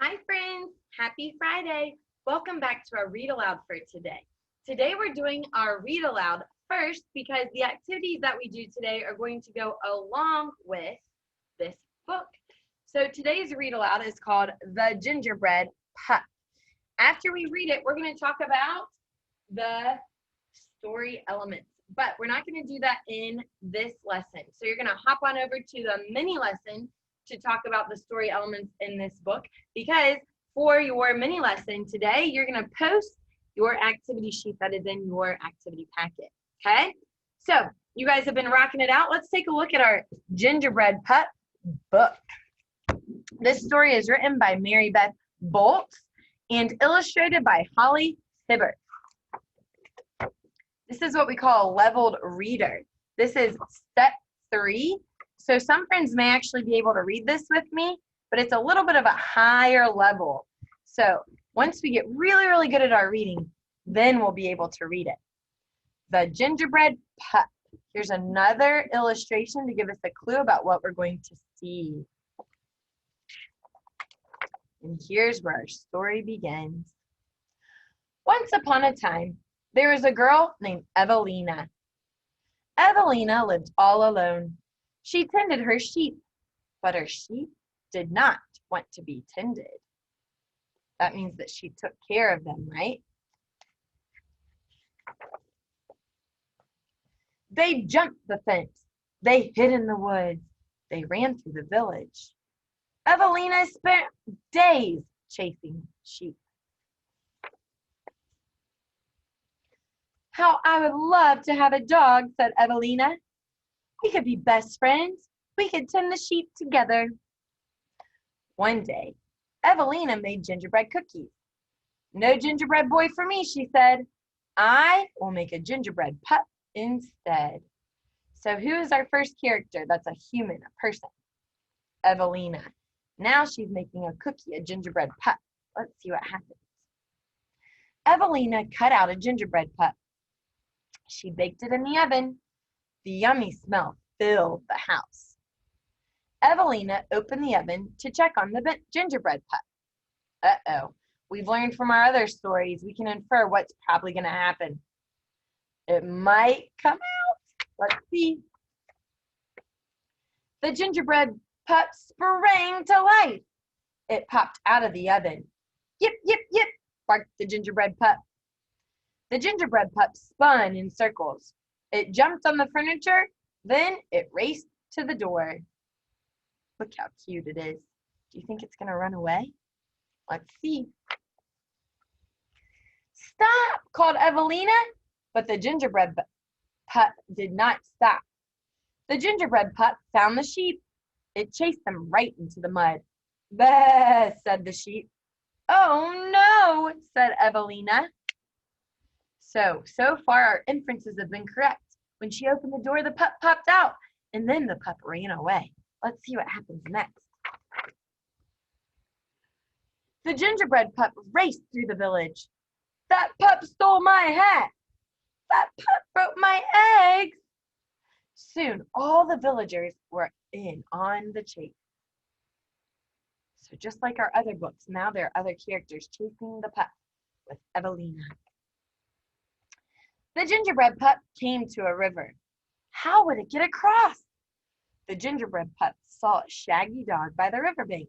Hi friends, happy Friday. Welcome back to our read aloud for today. Today we're doing our read aloud first because the activities that we do today are going to go along with this book. So today's read aloud is called The Gingerbread Pup. After we read it, we're going to talk about the story elements, but we're not going to do that in this lesson. So you're going to hop on over to the mini lesson to talk about the story elements in this book, because for your mini lesson today, you're going to post your activity sheet that is in your activity packet. Okay, so you guys have been rocking it out. Let's take a look at our Gingerbread Pup book. This story is written by Mary Beth Bolts and illustrated by Holly Hibbert. This is what we call a leveled reader. This is step 3. So some friends may actually be able to read this with me, but it's a little bit of a higher level. So once we get really, really good at our reading, then we'll be able to read it. The Gingerbread Pup. Here's another illustration to give us a clue about what we're going to see. And here's where our story begins. Once upon a time, there was a girl named Evelina. Evelina lived all alone. She tended her sheep, but her sheep did not want to be tended. That means that she took care of them, right? They jumped the fence. They hid in the woods. They ran through the village. Evelina spent days chasing sheep. How I would love to have a dog, said Evelina. We could be best friends. We could tend the sheep together. One day, Evelina made gingerbread cookies. No gingerbread boy for me, she said. I will make a gingerbread pup instead. So who is our first character? That's a human, a person. Evelina. Now she's making a cookie, a gingerbread pup. Let's see what happens. Evelina cut out a gingerbread pup. She baked it in the oven. The yummy smell filled the house. Evelina opened the oven to check on the gingerbread pup. Uh-oh. We've learned from our other stories, we can infer what's probably going to happen. It might come out. Let's see. The gingerbread pup sprang to life. It popped out of the oven. Yip, yip, yip, barked the gingerbread pup. The gingerbread pup spun in circles. It jumped on the furniture, then it raced to the door. Look how cute it is. Do you think it's going to run away? Let's see. Stop, called Evelina, but the gingerbread pup did not stop. The gingerbread pup found the sheep. It chased them right into the mud. Bah, said the sheep. Oh no, said Evelina. So far our inferences have been correct. When she opened the door, the pup popped out, and then the pup ran away. Let's see what happens next. The gingerbread pup raced through the village. That pup stole my hat. That pup broke my eggs. Soon, all the villagers were in on the chase. So just like our other books, now there are other characters chasing the pup with Evelina. The gingerbread pup came to a river. How would it get across? The gingerbread pup saw a shaggy dog by the riverbank.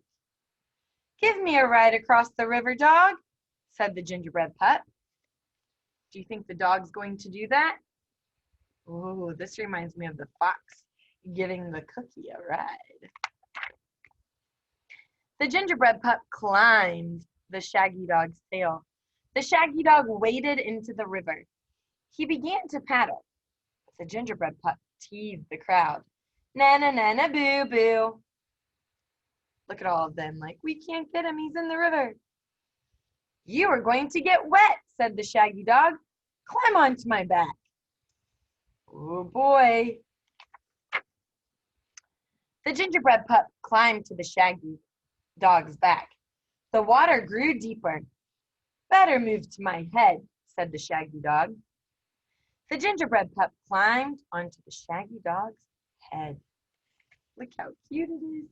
Give me a ride across the river, dog, said the gingerbread pup. Do you think the dog's going to do that? Oh, this reminds me of the fox giving the cookie a ride. The gingerbread pup climbed the shaggy dog's tail. The shaggy dog waded into the river. He began to paddle. The gingerbread pup teased the crowd. Na na na na boo boo. Look at all of them like, we can't get him, he's in the river. You are going to get wet, said the shaggy dog. Climb onto my back. Oh boy. The gingerbread pup climbed to the shaggy dog's back. The water grew deeper. Better move to my head, said the shaggy dog. The gingerbread pup climbed onto the shaggy dog's head. Look how cute it is.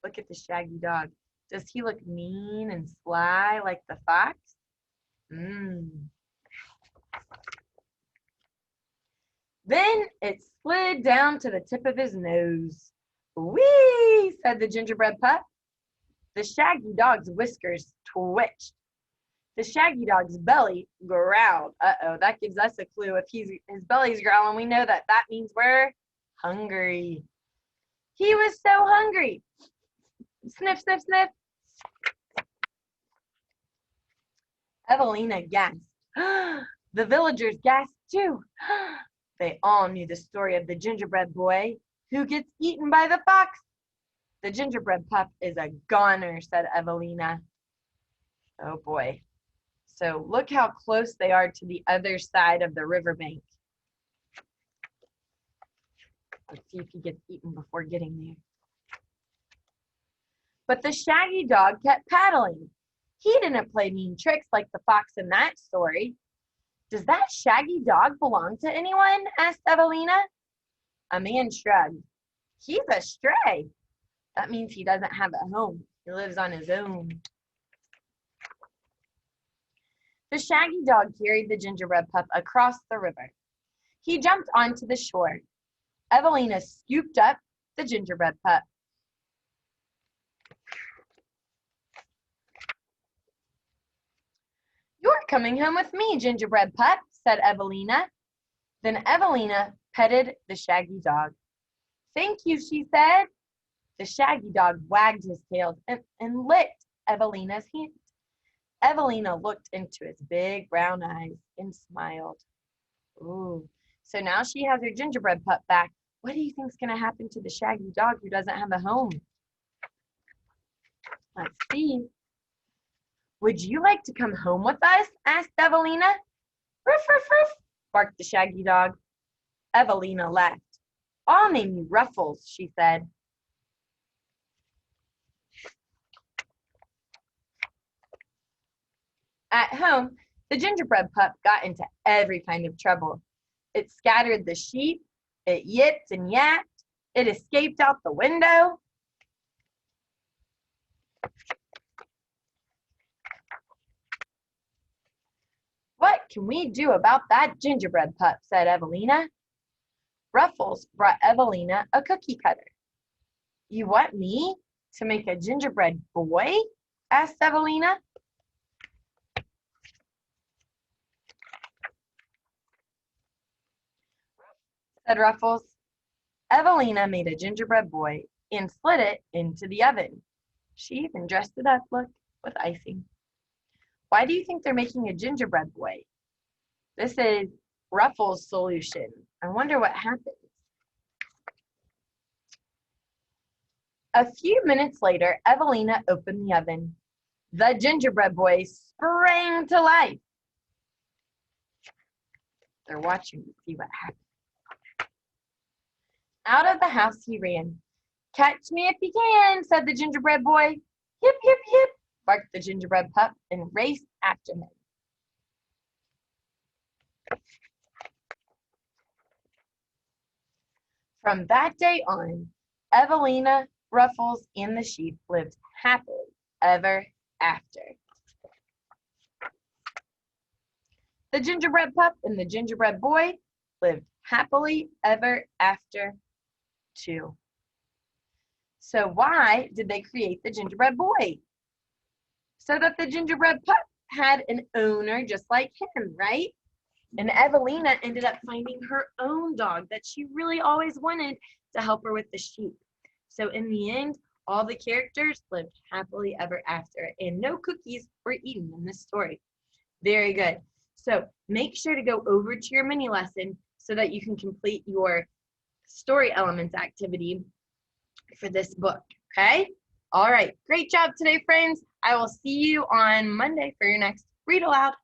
Look at the shaggy dog. Does he look mean and sly like the fox? Then it slid down to the tip of his nose. Whee! Said the gingerbread pup. The shaggy dog's whiskers twitched. The shaggy dog's belly growled. Uh-oh, that gives us a clue. If his belly's growling, we know that means we're hungry. He was so hungry. Sniff, sniff, sniff. Evelina gasped. The villagers gasped too. They all knew the story of the gingerbread boy who gets eaten by the fox. The gingerbread pup is a goner, said Evelina. Oh boy. So look how close they are to the other side of the riverbank. Let's see if he gets eaten before getting there. But the shaggy dog kept paddling. He didn't play mean tricks like the fox in that story. Does that shaggy dog belong to anyone? Asked Evelina. A man shrugged. He's a stray. That means he doesn't have a home. He lives on his own. The shaggy dog carried the gingerbread pup across the river. He jumped onto the shore. Evelina scooped up the gingerbread pup. You're coming home with me, gingerbread pup, said Evelina. Then Evelina petted the shaggy dog. Thank you, she said. The shaggy dog wagged his tail and licked Evelina's hand. Evelina looked into his big brown eyes and smiled. Ooh, so now she has her gingerbread pup back. What do you think's going to happen to the shaggy dog who doesn't have a home? Let's see. Would you like to come home with us? Asked Evelina. Ruff, ruff, ruff, barked the shaggy dog. Evelina laughed. I'll name you Ruffles, she said. At home, the gingerbread pup got into every kind of trouble. It scattered the sheep, it yipped and yapped, it escaped out the window. What can we do about that gingerbread pup? Said Evelina. Ruffles brought Evelina a cookie cutter. You want me to make a gingerbread boy? Asked Evelina. Said Ruffles. Evelina made a gingerbread boy and slid it into the oven. She even dressed it up, look, with icing. Why do you think they're making a gingerbread boy? This is Ruffles' solution. I wonder what happens. A few minutes later, Evelina opened the oven. The gingerbread boy sprang to life. They're watching to see what happens. Out of the house he ran. Catch me if you can, said the gingerbread boy. Hip, hip, hip, barked the gingerbread pup and raced after him. From that day on, Evelina, Ruffles, and the sheep lived happily ever after. The gingerbread pup and the gingerbread boy lived happily ever after too. So why did they create the gingerbread boy? So that the gingerbread pup had an owner just like him, right? And Evelina ended up finding her own dog that she really always wanted to help her with the sheep. So in the end, all the characters lived happily ever after, and no cookies were eaten in this story. Very good. So make sure to go over to your mini lesson so that you can complete your story elements activity for this book, okay? All right, great job today, friends. I will see you on Monday for your next Read Aloud.